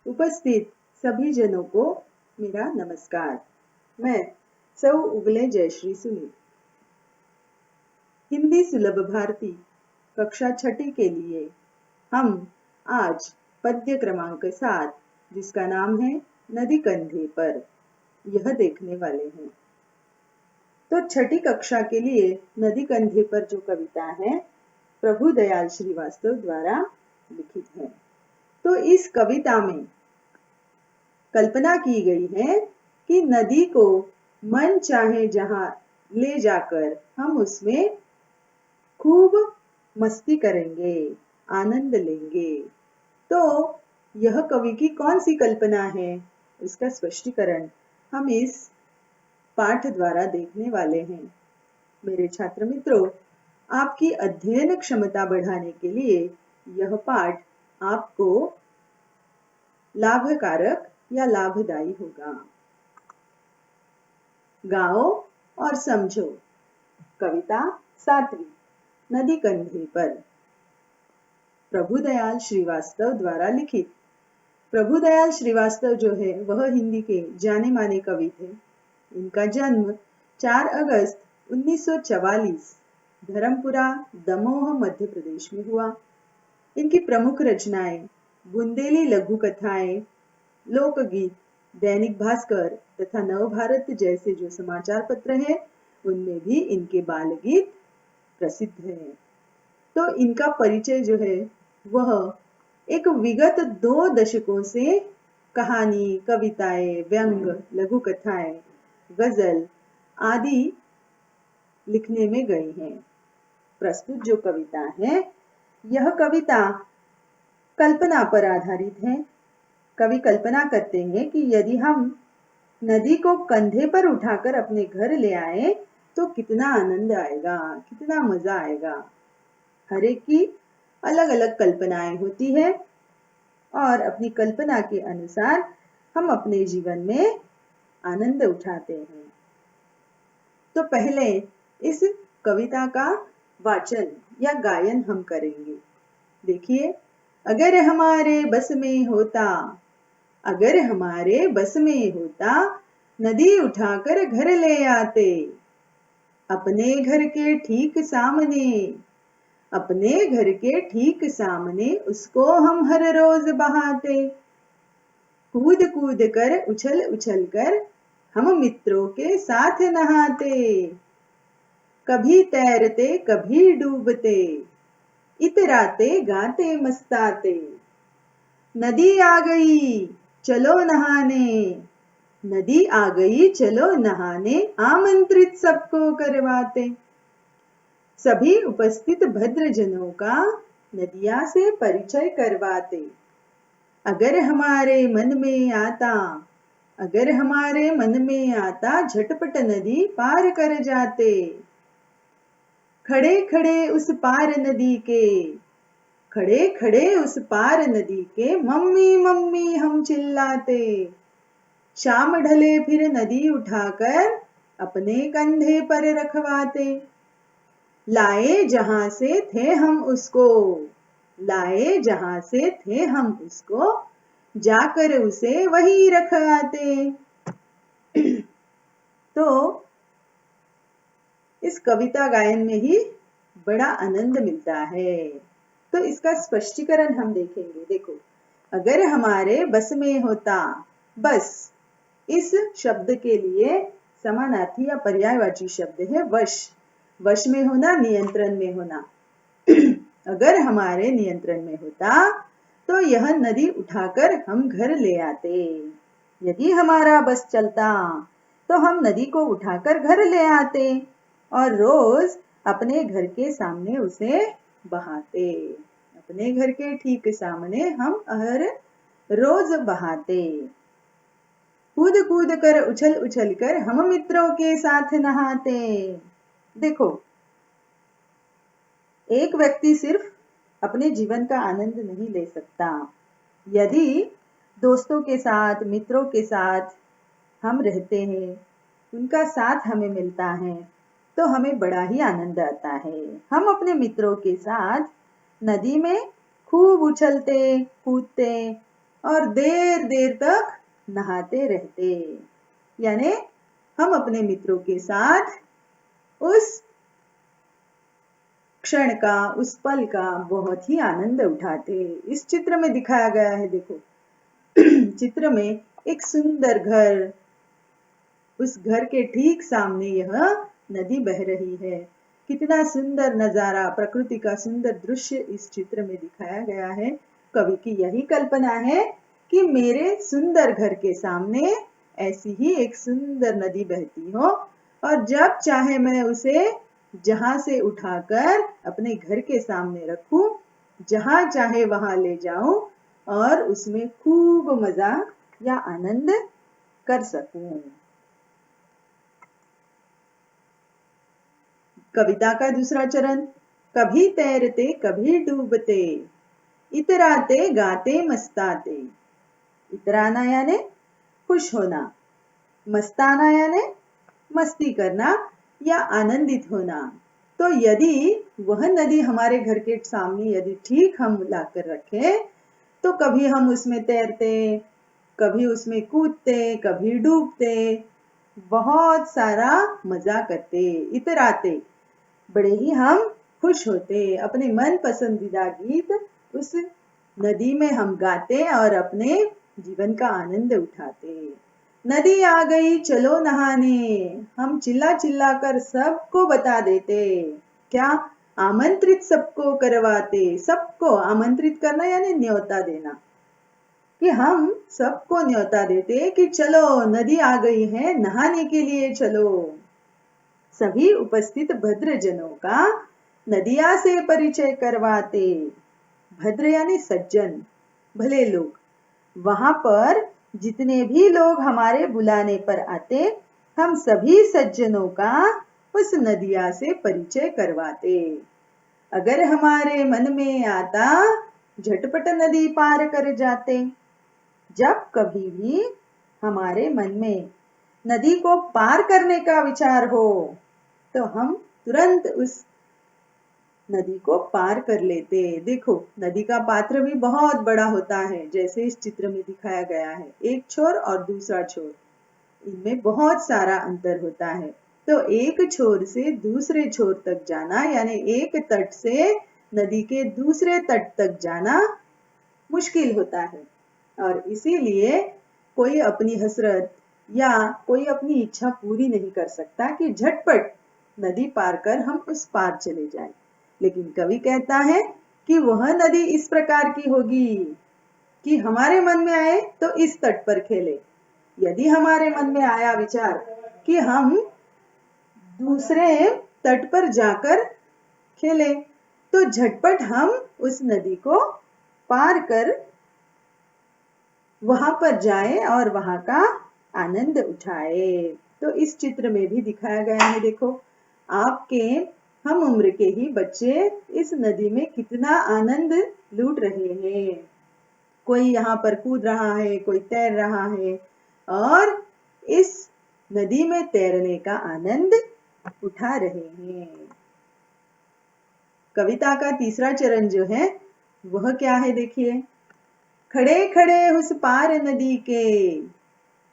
उपस्थित सभी जनों को मेरा नमस्कार। मैं सौ उगले जयश्री सुनील, हिंदी सुलभ भारती कक्षा छठी के लिए हम आज पद्य क्रमांक 7 जिसका नाम है नदी कंधे पर, यह देखने वाले हैं। तो छठी कक्षा के लिए नदी कंधे पर जो कविता है प्रभु दयाल श्रीवास्तव द्वारा लिखित है। तो इस कविता में कल्पना की गई है कि नदी को मन चाहे जहां ले जाकर हम उसमें खूब मस्ती करेंगे, आनंद लेंगे। तो यह कवि की कौन सी कल्पना है, इसका स्पष्टीकरण हम इस पाठ द्वारा देखने वाले हैं। मेरे छात्र मित्रों, आपकी अध्ययन क्षमता बढ़ाने के लिए यह पाठ आपको लाभकारक या लाभदायी होगा। गाओ और समझो। कविता 7वीं, नदी कंधे पर, प्रभुदयाल श्रीवास्तव द्वारा लिखित। प्रभुदयाल श्रीवास्तव जो है वह हिंदी के जाने माने कवि थे। इनका जन्म 4 अगस्त 1944 धर्मपुरा, दमोह, मध्य प्रदेश में हुआ। इनकी प्रमुख रचनाएं बुंदेली लघु कथाएं, लोकगीत, दैनिक भास्कर तथा नवभारत जैसे जो समाचार पत्र हैं उनमें भी इनके बाल गीत प्रसिद्ध हैं। तो इनका परिचय जो है वह एक विगत 2 दशकों से कहानी, कविताएं, व्यंग, लघु कथाएं, गजल आदि लिखने में गई हैं। प्रस्तुत जो कविता है यह कविता कल्पना पर आधारित है। कवि कल्पना करते हैं कि यदि हम नदी को कंधे पर उठाकर अपने घर ले आए तो कितना आनंद आएगा, कितना मजा आएगा। हर एक की अलग अलग कल्पनाएं होती है और अपनी कल्पना के अनुसार हम अपने जीवन में आनंद उठाते हैं। तो पहले इस कविता का वाचन या गायन हम करेंगे। देखिए, अगर हमारे बस में होता, अगर हमारे बस में होता, नदी उठाकर घर ले आते, अपने घर के ठीक सामने, अपने घर के ठीक सामने उसको हम हर रोज बहाते। कूद कूद कर, उछल उछल कर हम मित्रों के साथ नहाते, कभी तैरते कभी डूबते, इतराते गाते मस्ताते। नदी आ गई चलो नहाने, नदी आ गई चलो नहाने, आमंत्रित सबको करवाते। सभी उपस्थित भद्रजनों का नदिया से परिचय करवाते। अगर हमारे मन में आता, अगर हमारे मन में आता, झटपट नदी पार कर जाते। खड़े खड़े उस पार नदी के, खड़े खड़े उस पार नदी के, मम्मी मम्मी हम चिल्लाते। शाम ढले फिर नदी उठाकर अपने कंधे पर रखवाते। लाए जहां से थे हम उसको, लाए जहां से थे हम उसको, जाकर उसे वही रख आते। तो इस कविता गायन में ही बड़ा आनंद मिलता है। तो इसका स्पष्टीकरण हम देखेंगे। देखो, अगर हमारे बस में होता, बस इस शब्द के लिए समानार्थी या पर्यायवाची शब्द है वश। वश में होना, नियंत्रण में होना। अगर हमारे नियंत्रण में होता तो यह नदी उठाकर हम घर ले आते। यदि हमारा बस चलता तो हम नदी को उठाकर घर ले आते और रोज अपने घर के सामने उसे बहाते। अपने घर के ठीक सामने हम हर रोज बहाते। कूद कूद कर, उछल उछल कर हम मित्रों के साथ नहाते। देखो, एक व्यक्ति सिर्फ अपने जीवन का आनंद नहीं ले सकता। यदि दोस्तों के साथ, मित्रों के साथ हम रहते हैं, उनका साथ हमें मिलता है तो हमें बड़ा ही आनंद आता है। हम अपने मित्रों के साथ नदी में खूब उछलते कूदते और देर देर तक नहाते रहते। यानी हम अपने मित्रों के साथ उस क्षण का, उस पल का बहुत ही आनंद उठाते। इस चित्र में दिखाया गया है, देखो चित्र में एक सुंदर घर, उस घर के ठीक सामने यह नदी बह रही है। कितना सुंदर नजारा, प्रकृति का सुंदर दृश्य इस चित्र में दिखाया गया है। कवि की यही कल्पना है कि मेरे सुंदर घर के सामने ऐसी ही एक सुंदर नदी बहती हो और जब चाहे मैं उसे जहां से उठाकर अपने घर के सामने रखूं, जहां चाहे वहां ले जाऊं और उसमें खूब मजा या आनंद कर सकूं। कविता का दूसरा चरण। कभी तैरते कभी डूबते, इतराते गाते मस्ताते। इतराना यानी खुश होना, मस्ताना यानी मस्ती करना या आनंदित होना। तो यदि वह नदी हमारे घर के सामने यदि ठीक हम लाकर रखें, तो कभी हम उसमें तैरते, कभी उसमें कूदते, कभी डूबते, बहुत सारा मजा करते, इतराते, बड़े ही हम खुश होते, अपने मन पसंदीदा गीत उस नदी में हम गाते और अपने जीवन का आनंद उठाते। नदी आ गई चलो नहाने, हम चिल्ला चिल्ला कर सबको बता देते। क्या? आमंत्रित सबको करवाते। सबको आमंत्रित करना यानी न्योता देना, कि हम सबको न्योता देते कि चलो नदी आ गई है, नहाने के लिए चलो। सभी उपस्थित भद्रजनों का नदिया से परिचय करवाते। भद्र यानी सज्जन, भले लोग। वहां पर जितने भी लोग हमारे बुलाने पर आते, हम सभी सज्जनों का उस नदिया से परिचय करवाते। अगर हमारे मन में आता, झटपट नदी पार कर जाते। जब कभी भी हमारे मन में नदी को पार करने का विचार हो, तो हम तुरंत उस नदी को पार कर लेते। देखो नदी का पात्र भी बहुत बड़ा होता है, जैसे इस चित्र में दिखाया गया है। एक छोर और दूसरा छोर, इनमें बहुत सारा अंतर होता है। तो एक छोर से दूसरे छोर तक जाना, यानी एक तट से नदी के दूसरे तट तक जाना मुश्किल होता है, और इसीलिए कोई अपनी हसरत या कोई अपनी इच्छा पूरी नहीं कर सकता कि झटपट नदी पार कर हम उस पार चले जाएं। लेकिन कवि कहता है कि वह नदी इस प्रकार की होगी कि हमारे मन में आए तो इस तट पर खेले। यदि हमारे मन में आया विचार कि हम दूसरे तट पर जाकर खेले, तो झटपट हम उस नदी को पार कर वहां पर जाए और वहां का आनंद उठाए। तो इस चित्र में भी दिखाया गया है, देखो आपके हम उम्र के ही बच्चे इस नदी में कितना आनंद लूट रहे हैं। कोई यहाँ पर कूद रहा है, कोई तैर रहा है और इस नदी में तैरने का आनंद उठा रहे हैं। कविता का तीसरा चरण जो है वह क्या है, देखिए। खड़े खड़े उस पार नदी के,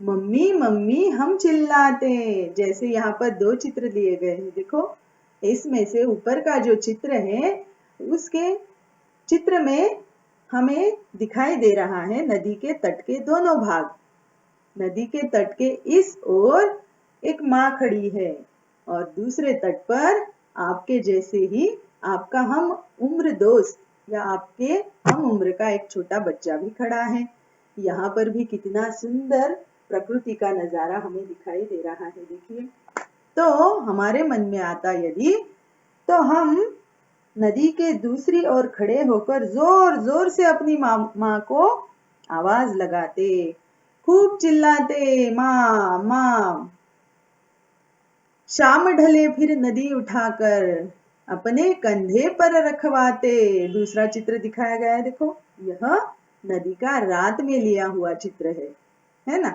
मम्मी मम्मी हम चिल्लाते। जैसे यहाँ पर दो चित्र दिए गए हैं, देखो इसमें से ऊपर का जो चित्र है, उसके चित्र में हमें दिखाई दे रहा है नदी के तट के दोनों भाग। नदी के तट के इस ओर एक माँ खड़ी है और दूसरे तट पर आपके जैसे ही आपका हम उम्र दोस्त या आपके हम उम्र का एक छोटा बच्चा भी खड़ा है। यहाँ पर भी कितना सुंदर प्रकृति का नजारा हमें दिखाई दे रहा है, देखिए। तो हमारे मन में आता यदि, तो हम नदी के दूसरी ओर खड़े होकर जोर जोर से अपनी माँ को आवाज लगाते, खूब चिल्लाते, माँ माँ। शाम ढले फिर नदी उठाकर अपने कंधे पर रखवाते। दूसरा चित्र दिखाया गया है, देखो यह नदी का रात में लिया हुआ चित्र है ना।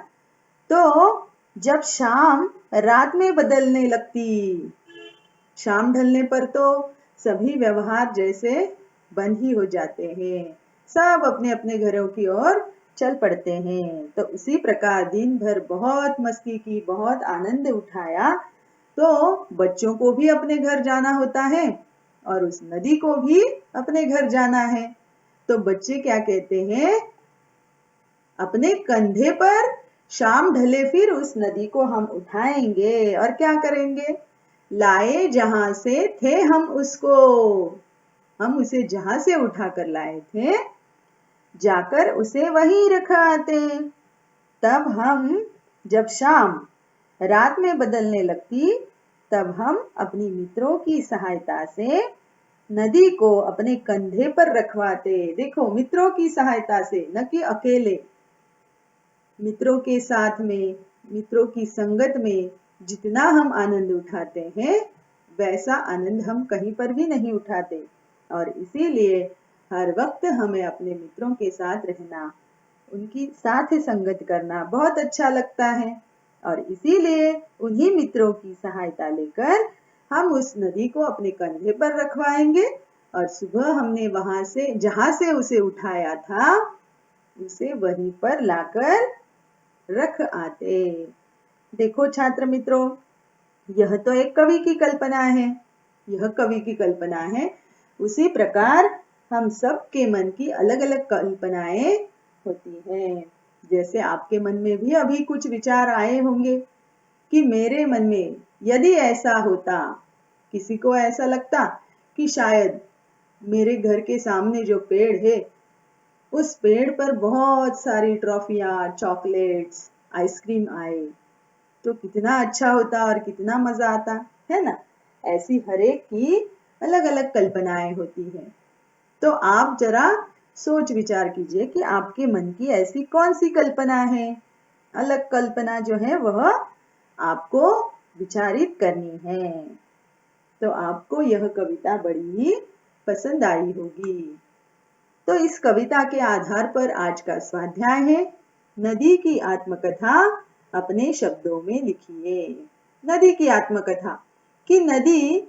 तो जब शाम रात में बदलने लगती, शाम ढलने पर तो सभी व्यवहार जैसे बंद ही हो जाते हैं, सब अपने अपने घरों की ओर चल पड़ते हैं। तो उसी प्रकार दिन भर बहुत मस्ती की, बहुत आनंद उठाया। तो बच्चों को भी अपने घर जाना होता है और उस नदी को भी अपने घर जाना है। तो बच्चे क्या कहते हैं, अपने कंधे पर शाम ढले फिर उस नदी को हम उठाएंगे और क्या करेंगे, लाए जहां से थे हम उसको, हम उसे जहां से उठा कर लाए थे जाकर उसे वहीं रखा आते। तब हम जब शाम रात में बदलने लगती तब हम अपनी मित्रों की सहायता से नदी को अपने कंधे पर रखवाते। देखो, मित्रों की सहायता से, न कि अकेले। मित्रों के साथ में, मित्रों की संगत में जितना हम आनंद उठाते हैं वैसा आनंद हम कहीं पर भी नहीं उठाते। और इसीलिए हर वक्त हमें अपने मित्रों के साथ रहना, उनकी साथ संगत करना बहुत अच्छा लगता है। और इसीलिए उन्हीं मित्रों की सहायता लेकर हम उस नदी को अपने कंधे पर रखवाएंगे और सुबह हमने वहां से जहां से उसे उठाया था उसे वहीं पर लाकर रख आते। देखो छात्र मित्रों, यह तो एक कवि की कल्पना है, यह कवि की कल्पना है। उसी प्रकार हम सब के मन की अलग अलग कल्पनाएं होती हैं। जैसे आपके मन में भी अभी कुछ विचार आए होंगे कि मेरे मन में यदि ऐसा होता, किसी को ऐसा लगता कि शायद मेरे घर के सामने जो पेड़ है उस पेड़ पर बहुत सारी ट्रॉफियां, चॉकलेट्स, आइसक्रीम आए तो कितना अच्छा होता और कितना मजा आता, है ना। ऐसी हरेक की अलग अलग कल्पनाएं होती हैं। तो आप जरा सोच विचार कीजिए कि आपके मन की ऐसी कौन सी कल्पना है। अलग कल्पना जो है वह आपको विचारित करनी है। तो आपको यह कविता बड़ी ही पसंद आई होगी। तो इस कविता के आधार पर आज का स्वाध्याय है, नदी की आत्मकथा अपने शब्दों में लिखिए। नदी की आत्मकथा, कि नदी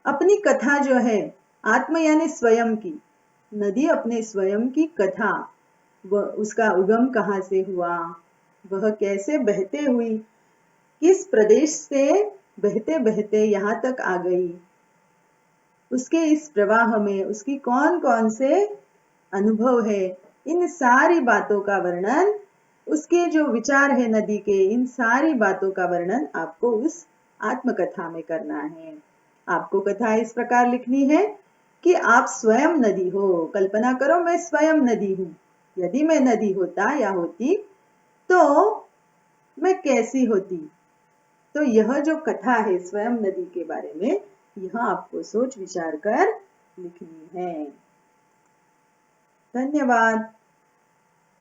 अपनी कथा जो है, आत्म यानी स्वयं की, नदी अपने स्वयं की कथा, वह उसका उगम कहाँ से हुआ, वह कैसे बहते हुई, किस प्रदेश से बहते बहते यहाँ तक आ गई, उसके इस प्रवाह में उसकी कौन कौन से अनुभव है, इन सारी बातों का वर्णन, उसके जो विचार है नदी के, इन सारी बातों का वर्णन आपको उस आत्मकथा में करना है। आपको कथा इस प्रकार लिखनी है कि आप स्वयं नदी हो। कल्पना करो मैं स्वयं नदी हूं, यदि मैं नदी होता या होती तो मैं कैसी होती। तो यह जो कथा है स्वयं नदी के बारे में, यह आपको सोच विचार कर लिखनी है। धन्यवाद।